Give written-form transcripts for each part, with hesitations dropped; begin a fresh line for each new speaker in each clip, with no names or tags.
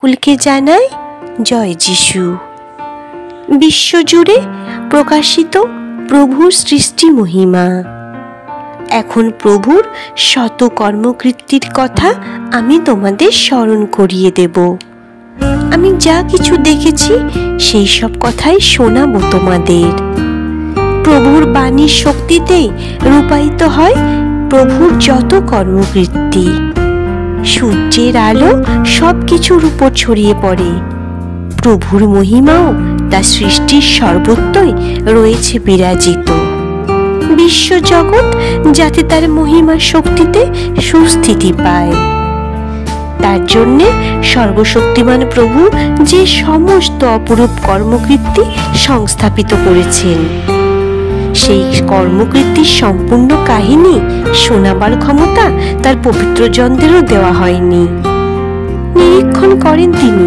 সকলকে জানাই জয় যিশু। বিশ্বজুড়ে প্রকাশিত প্রভুর সৃষ্টি মহিমা। এখন প্রভুর শত কর্মকৃত্তির কথা আমি তোমাদের স্মরণ করিয়ে দেব। আমি যা কিছু দেখেছি সেই সব কথাই শোনাবো তোমাদের। প্রভুর বাণীর শক্তিতে রূপায়িত হয় প্রভুর যত কর্মকৃত্তি। সূর্যের আলো সব কিছুর উপর ছড়িয়ে পড়ে। প্রভুর মহিমাও তার সৃষ্টির সর্বত্রই রয়েছে বিরাজিত। বিশ্বজগৎ যাতে তার মহিমার শক্তিতে সুস্থিতি পায়, তার জন্যে সর্বশক্তিমান প্রভু যে সমস্ত অপরূপ কর্মকৃত্তি সংস্থাপিত করেছেন, সেই কর্মকৃত্তির সম্পূর্ণ কাহিনী শোনাবার ক্ষমতা তার পবিত্র জনদেরও দেওয়া হয়নি। নিরীক্ষণ করেন তিনি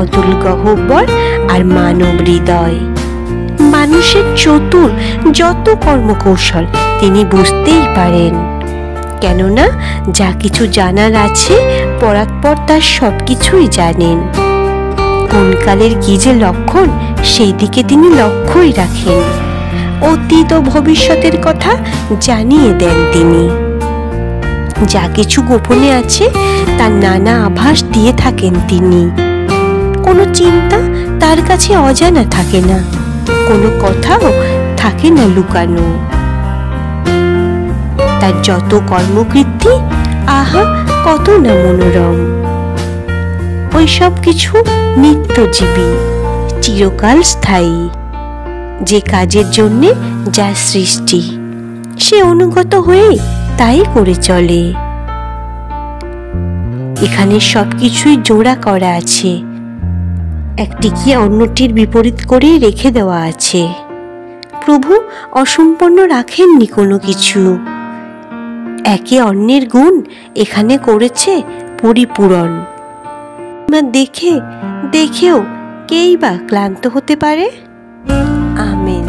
অতুল গহ্বর আর মানব হৃদয়। মানুষের চতুর যত কর্মকৌশল তিনি বুঝতেই পারেন, কেননা যা কিছু জানার আছে পরাৎপর তার সব কিছুই জানেন। কোন কালের কি যে লক্ষণ সেই দিকে তিনি লক্ষ্যই রাখেন। অতীত ও ভবিষ্যতের কথা জানিয়ে দেন তিনি। যা কিছু গোপনে আছে তার নানা আভাস দিয়ে থাকেন তিনি। কোনো চিন্তা তার কাছে অজানা থাকে না, কোনো কথাও থাকে না লুকানো। তার যত কর্মকৃত্তি আহা কত না মনোরম। ওই সব কিছু নিত্যজীবী, চিরকাল স্থায়ী। যে কাজের জন্যে যার সৃষ্টি, সে অনুগত হয়ে তাই করে চলে। এখানে সবকিছুই জোড়া করা আছে, একটিকে অন্যটির বিপরীত করে রেখে দেওয়া আছে। প্রভু অসম্পন্ন রাখেননি কোনো কিছু। একে অন্যের গুণ এখানে করেছে পরিপূরণ। দেখেও কেই বা ক্লান্ত হতে পারে? আমেন।